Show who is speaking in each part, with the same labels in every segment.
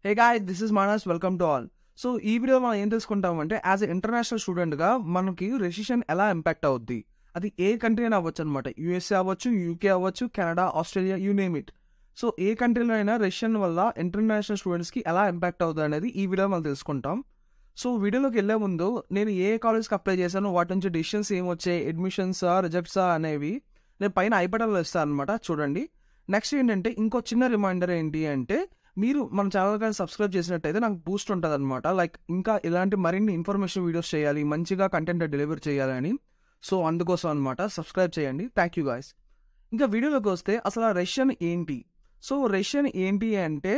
Speaker 1: Hey guy, this is Manas. Welcome to all. So ఈ video మనం ఏం తెలుసుకుంటామంటే, యాజ్ ఎ ఇంటర్నేషనల్ స్టూడెంట్గా మనకి రెసిషన్ ఎలా ఇంపాక్ట్ అవుద్ది, అది ఏ కంట్రీ అయినా అవ్వచ్చు అనమాట. యూఎస్ఏ అవ్వచ్చు, యూకే అవ్వచ్చు, Canada, Australia, you name it. So ఏ కంట్రీలో అయినా రెసిషన్ వల్ల ఇంటర్నేషనల్ స్టూడెంట్స్కి ఎలా ఇంపాక్ట్ అవుతుంది అనేది ఈ వీడియో మనం తెలుసుకుంటాం. సో వీడియోలోకి వెళ్ళే ముందు నేను ఏ కాలేజ్కి అప్లై చేశాను, వాటి నుంచి డిసిషన్స్ ఏమొచ్చాయి, అడ్మిషన్సా రిజెక్ట్సా అనేవి నేను పైన ఐబటన్లో ఇస్తాను అనమాట, చూడండి. నెక్స్ట్ ఏంటంటే, ఇంకో చిన్న రిమైండర్ ఏంటి అంటే, మీరు మన ఛానల్ కానీ సబ్స్క్రైబ్ చేసినట్టయితే నాకు బూస్ట్ ఉంటుంది అనమాట. లైక్ ఇంకా ఇలాంటి మరిన్ని ఇన్ఫర్మేషన్ వీడియోస్ చేయాలి, మంచిగా కంటెంట్ డెలివర్ చేయాలని. సో అందుకోసం అనమాట, సబ్స్క్రైబ్ చేయండి. Thank you guys. ఇంకా వీడియోలోకి వస్తే అసలు ఆ రెసిషన్ ఏంటి? సో రెసిషన్ ఏంటి అంటే,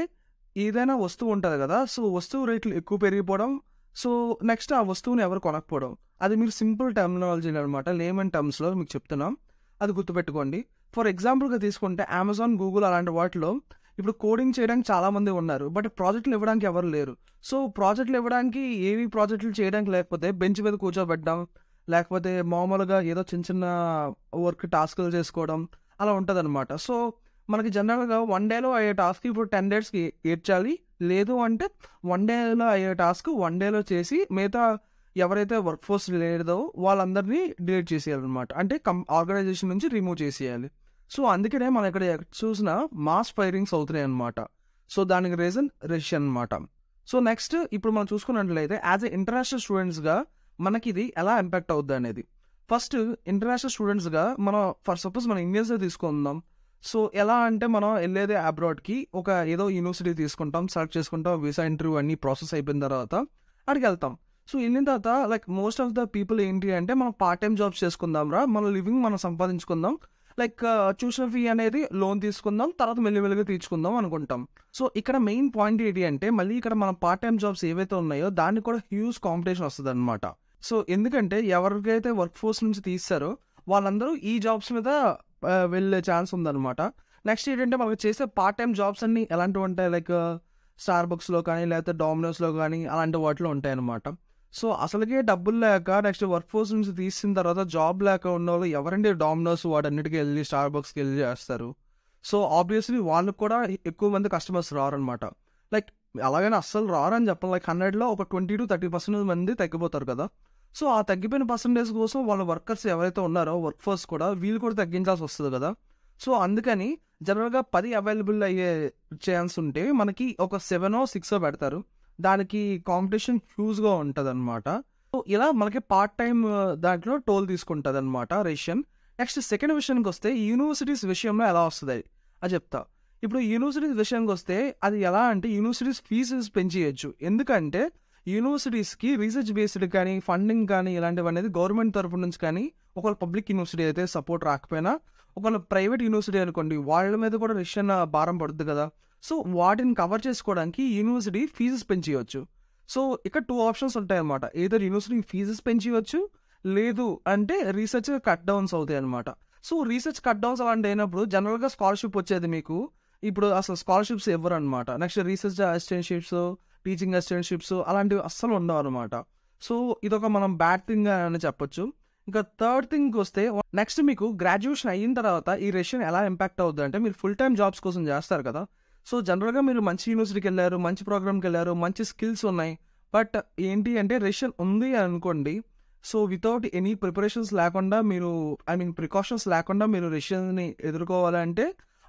Speaker 1: ఏదైనా వస్తువు ఉంటుంది కదా, సో వస్తువు రేట్లు ఎక్కువ పెరిగిపోవడం, సో నెక్స్ట్ ఆ వస్తువుని ఎవరు కొనకపోవడం. అది మీరు సింపుల్ టర్మినాలజీ అనమాట, లేమన్ టర్మ్స్లో మీకు చెప్తున్నాం, అది గుర్తుపెట్టుకోండి. ఫర్ ఎగ్జాంపుల్గా తీసుకుంటే అమెజాన్, గూగుల్ అలాంటి వాటిలో ఇప్పుడు కోడింగ్ చేయడానికి చాలామంది ఉన్నారు, బట్ ప్రాజెక్టులు ఇవ్వడానికి ఎవరు లేరు. సో ప్రాజెక్టులు ఇవ్వడానికి ఏవి ప్రాజెక్టులు చేయడానికి లేకపోతే బెంచ్ మీద కూర్చోబెట్టడం, లేకపోతే మామూలుగా ఏదో చిన్న చిన్న వర్క్ టాస్కులు చేసుకోవడం అలా ఉంటుంది అనమాట. సో మనకి జనరల్గా వన్ డేలో అయ్యే టాస్క్ ఇప్పుడు 10 డేస్కి ఏడ్చాలి, లేదు అంటే వన్ డేలో అయ్యే టాస్క్ వన్ డేలో చేసి మిగతా ఎవరైతే వర్క్ ఫోర్స్ లేదో వాళ్ళందరినీ డిలీట్ చేసేయాలన్నమాట. అంటే ఆర్గనైజేషన్ నుంచి రిమూవ్ చేసేయాలి. సో అందుకనే మనం ఇక్కడ చూసిన మాస్ ఫైరింగ్స్ అవుతున్నాయి అనమాట. సో దానికి రీజన్ రెసిషన్ అనమాట. సో నెక్స్ట్ ఇప్పుడు మనం చూసుకున్నట్లయితే, యాజ్ ఎ ఇంటర్నేషనల్ స్టూడెంట్స్గా మనకి ఇది ఎలా ఇంపాక్ట్ అవుద్ది అనేది. ఫస్ట్ ఇంటర్నేషనల్ స్టూడెంట్స్గా మనం ఫర్ సపోజ్ మనం ఇండియన్స్లో తీసుకుందాం. సో ఎలా అంటే, మనం వెళ్ళేది అబ్రాడ్కి ఒక ఏదో యూనివర్సిటీ తీసుకుంటాం, సెలెక్ట్ చేసుకుంటాం, వీసా ఇంటర్వ్యూ అన్ని ప్రాసెస్ అయిపోయిన తర్వాత అక్కడికి వెళ్తాం. సో వెళ్ళిన తర్వాత like most of the people ఏంటి అంటే, మనం పార్ట్ టైం జాబ్స్ చేసుకుందాం రా, మన లివింగ్ మనం సంపాదించుకుందాం, లైక్ ట్యూషన్ ఫీ అనేది లోన్ తీసుకుందాం, తర్వాత మెల్లిమెల్లిగా తీర్చుకుందాం అనుకుంటాం. సో ఇక్కడ మెయిన్ పాయింట్ ఏంటి అంటే, మళ్ళీ ఇక్కడ మన పార్ట్ టైం జాబ్స్ ఏవైతే ఉన్నాయో దానికి కూడా హ్యూజ్ కాంపిటీషన్ వస్తుంది అనమాట. సో ఎందుకంటే ఎవరికైతే వర్క్ ఫోర్స్ నుంచి తీస్తారో వాళ్ళందరూ ఈ జాబ్స్ మీద వెళ్ళే ఛాన్స్ ఉందన్నమాట. నెక్స్ట్ ఏంటంటే, మనకు చేసే పార్ట్ టైం జాబ్స్ అన్ని ఎలాంటివి ఉంటాయి, లైక్ స్టార్ బక్స్లో కానీ లేకపోతే డామినోస్లో కానీ అలాంటి వాటిలో ఉంటాయి అన్నమాట. సో అసలుకే డబ్బులు లేక నెక్స్ట్ వర్క్ ఫోర్స్ నుంచి తీసిన తర్వాత జాబ్ లేక ఉన్న వాళ్ళు ఎవరండి డామినోస్ వాటన్నిటికీ వెళ్ళి స్టార్ బక్స్కి వెళ్ళి చేస్తారు. సో ఆబ్వియస్లీ వాళ్ళకి కూడా ఎక్కువ మంది కస్టమర్స్ రారనమాట. లైక్ అలాగైనా అస్సలు రారని చెప్పాలి, లైక్ 100లో ఒక 20-30% మంది తగ్గిపోతారు కదా. సో ఆ తగ్గిపోయిన పర్సంటేజ్ కోసం వాళ్ళ వర్కర్స్ ఎవరైతే ఉన్నారో వర్క్ ఫోర్స్ కూడా వీళ్ళు కూడా తగ్గించాల్సి వస్తుంది కదా. సో అందుకని జనరల్గా 10 అవైలబుల్ అయ్యే ఛాన్స్ ఉంటే మనకి ఒక 7-6 పెడతారు. దానికి కాంపిటీషన్ హ్యూజ్గా ఉంటుంది అనమాట. సో ఇలా మనకి పార్ట్ టైం దాంట్లో టోల్ తీసుకుంటుంది అనమాట రెసిషన్. నెక్స్ట్ సెకండ్ విషయానికి వస్తే, యూనివర్సిటీస్ విషయంలో ఎలా వస్తుంది అది చెప్తా. ఇప్పుడు యూనివర్సిటీస్ విషయానికి వస్తే అది ఎలా అంటే, యూనివర్సిటీస్ ఫీజెస్ పెంచేయచ్చు. ఎందుకంటే యూనివర్సిటీస్కి రీసెర్చ్ బేస్డ్ కానీ ఫండింగ్ కానీ ఇలాంటివి అనేది గవర్నమెంట్ తరపు నుంచి కానీ, ఒకవేళ పబ్లిక్ యూనివర్సిటీ అయితే సపోర్ట్ రాకపోయినా, ఒకవేళ ప్రైవేట్ యూనివర్సిటీ అనుకోండి వాళ్ళ మీద కూడా రెసిషన్ భారం పడుతుంది కదా. సో వాటిని కవర్ చేసుకోవడానికి యూనివర్సిటీ ఫీజెస్ పెంచేయచ్చు. సో ఇక్కడ 2 ఆప్షన్స్ ఉంటాయి అన్నమాట. ఏదర్ యూనివర్సిటీ ఫీజెస్ పెంచేయచ్చు, లేదు అంటే రీసెర్చ్ కట్ డౌన్స్ అవుతాయి అనమాట. సో రీసెర్చ్ కట్ డౌన్స్ అలాంటి అయినప్పుడు జనరల్గా స్కాలర్షిప్ వచ్చేది మీకు. ఇప్పుడు అసలు స్కాలర్షిప్స్ ఇవ్వరు అనమాట. Next research assistantships, teaching assistantships అలాంటివి అస్సలు ఉండవు అనమాట. సో ఇదొక మనం బ్యాడ్ థింగ్ అని చెప్పొచ్చు. ఇంకా థర్డ్ థింగ్కి వస్తే, నెక్స్ట్ మీకు గ్రాడ్యుయేషన్ అయిన తర్వాత ఈ రెసిషన్ ఎలా ఇంపాక్ట్ అవుతుంది అంటే, మీరు ఫుల్ టైం జాబ్స్ కోసం చేస్తారు కదా. సో జనరల్గా మీరు మంచి యూనివర్సిటీకి వెళ్ళారు, మంచి ప్రోగ్రామ్కి వెళ్ళారు, మంచి స్కిల్స్ ఉన్నాయి, బట్ ఏంటి అంటే రెసిషన్ ఉంది అనుకోండి. సో వితౌట్ ఎనీ ప్రిపరేషన్స్ లేకుండా మీరు, ప్రికాషన్స్ లేకుండా మీరు రెసిషన్ని ఎదుర్కోవాలంటే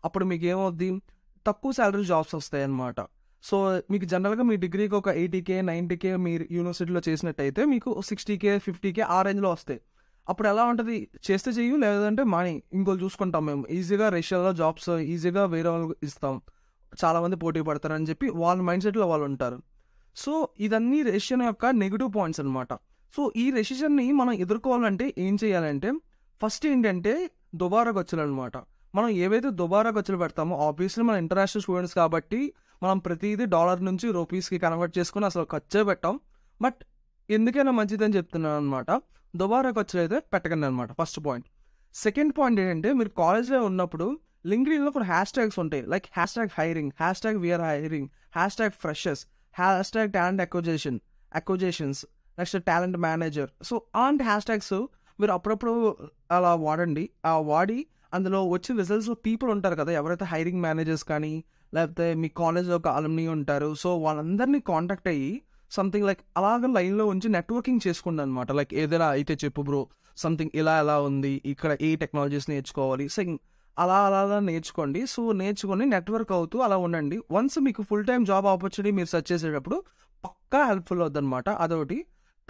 Speaker 1: అప్పుడు మీకు ఏమవుద్ది, తక్కువ శాలరీ జాబ్స్ వస్తాయి అన్నమాట. సో మీకు జనరల్గా మీ డిగ్రీకి ఒక 80K 90K మీరు యూనివర్సిటీలో చేసినట్టయితే మీకు 60K 50K ఆ రేంజ్లో వస్తాయి. అప్పుడు ఎలా ఉంటుంది, చేస్తే చెయ్యు, లేదంటే మనీ ఇంకోళ్ళు చూసుకుంటాం, మేము ఈజీగా రష్యాలో జాబ్స్ ఈజీగా వేరే వాళ్ళకి ఇస్తాం, చాలామంది పోటీ పడతారని చెప్పి వాళ్ళ మైండ్ సెట్లో వాళ్ళు ఉంటారు. సో ఇదన్నీ రెసిషన్ యొక్క నెగిటివ్ పాయింట్స్ అనమాట. సో ఈ రెసిషన్ని మనం ఎదుర్కోవాలంటే ఏం చేయాలంటే, ఫస్ట్ ఏంటంటే దుబారా ఖర్చులు అనమాట. మనం ఏవైతే దుబారా ఖర్చులు పెడతామో, ఆబ్వియస్లీ మన ఇంటర్నేషనల్ స్టూడెంట్స్ కాబట్టి మనం ప్రతిదీ డాలర్ నుంచి రూపీస్కి కన్వర్ట్ చేసుకుని అసలు ఖర్చే పెట్టాం. బట్ ఎందుకైనా మంచిదని చెప్తున్నాను అనమాట, దుబారా ఖర్చులు అయితే పెట్టకండి అనమాట, ఫస్ట్ పాయింట్. సెకండ్ పాయింట్ ఏంటంటే, మీరు కాలేజ్లో ఉన్నప్పుడు లింక్డ్ఇన్లో కొన్ని హ్యాష్ ట్యాగ్స్ ఉంటాయి, like #hiring, #we're hiring, #freshers, #talent acquisitions, next talent manager. So అలాంటి హ్యాష్ ట్యాగ్స్ మీరు అప్పుడప్పుడు అలా వాడండి. వాడి అందులో వచ్చిన రిజల్ట్స్లో పీపుల్ ఉంటారు కదా, ఎవరైతే హైరింగ్ మేనేజర్స్ కానీ లేకపోతే మీ కాలేజ్లో ఒక అలుమ్ని ఉంటారు. సో వాళ్ళందరినీ కాంటాక్ట్ అయ్యి సంథింగ్ లైక్ అలాగ లైన్లో ఉంచి నెట్వర్కింగ్ చేసుకోండి అనమాట. లైక్ ఏదైనా అయితే చెప్పు బ్రో, సంథింగ్ ఇలా ఎలా ఉంది, ఇక్కడ ఏ టెక్నాలజీస్ నేర్చుకోవాలి, సో అలా అలా అలా నేర్చుకోండి. సో నేర్చుకొని నెట్వర్క్ అవుతూ అలా ఉండండి. వన్స్ మీకు ఫుల్ టైం జాబ్ ఆపర్చునిటీ మీరు సెర్చ్ చేసేటప్పుడు పక్కా హెల్ప్ఫుల్ అవుద్ది అనమాట. అదొకటి.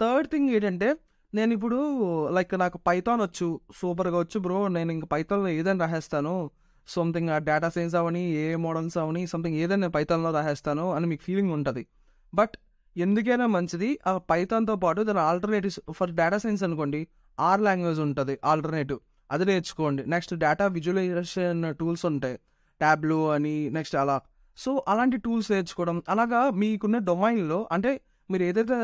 Speaker 1: థర్డ్ థింగ్ ఏంటంటే, నేను ఇప్పుడు లైక్ నాకు పైథాన్ వచ్చు, సూపర్గా వచ్చు బ్రో, నేను ఇంక పైథాన్లో ఏదైనా రాసేస్తాను, సంథింగ్ డేటా సైన్స్ అవని, ఏ మోడల్స్ అవని, సంథింగ్ ఏదైనా నేను పైథాన్లో రాసేస్తాను అని మీకు ఫీలింగ్ ఉంటుంది. బట్ ఎందుకైనా మంచిది ఆ పైథాన్తో పాటు దాని ఆల్టర్నేటివ్స్ ఫర్ డేటా సైన్స్ అనుకోండి, ఆర్ లాంగ్వేజ్ ఉంటుంది ఆల్టర్నేటివ్, అది నేర్చుకోండి. నెక్స్ట్ డేటా విజువలైజేషన్ టూల్స్ ఉంటాయి, ట్యాబ్లూ అని, నెక్స్ట్ అలా. సో అలాంటి టూల్స్ నేర్చుకోవడం, అలాగా మీకున్న డొమైన్లో, అంటే మీరు ఏదైతే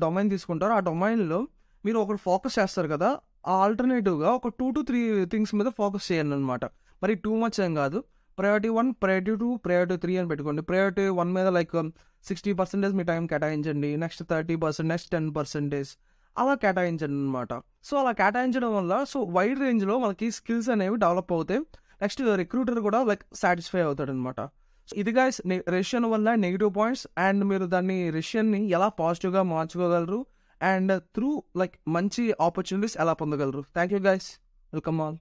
Speaker 1: డొమైన్ తీసుకుంటారో ఆ డొమైన్లో మీరు ఒకటి ఫోకస్ చేస్తారు కదా, ఆ ఆల్టర్నేటివ్గా ఒక 2 to 3 థింగ్స్ మీద ఫోకస్ చేయండి అనమాట. మరి టూ మచ్ ఏం కాదు. ప్రయారిటీ 1, ప్రయారిటీ 2, ప్రయారిటీ 3 అని పెట్టుకోండి. ప్రయారిటీ 1 మీద లైక్ 60% మీ టైం కేటాయించండి, నెక్స్ట్ 30%, నెక్స్ట్ 10% అలా కేటాయించండి అనమాట. సో అలా కేటాయించడం వల్ల సో వైడ్ రేంజ్లో మనకి స్కిల్స్ అనేవి డెవలప్ అవుతాయి. నెక్స్ట్ రిక్రూటర్ కూడా లైక్ సాటిస్ఫై అవుతాడు అనమాట. సో ఇది గైస్ రెసిషన్ వల్ల నెగిటివ్ పాయింట్స్, అండ్ మీరు దాన్ని రెసిషన్ని ఎలా పాజిటివ్గా మార్చుకోగలరు, అండ్ త్రూ లైక్ మంచి ఆపర్చునిటీస్ ఎలా పొందగలరు. Thank you guys, welcome all.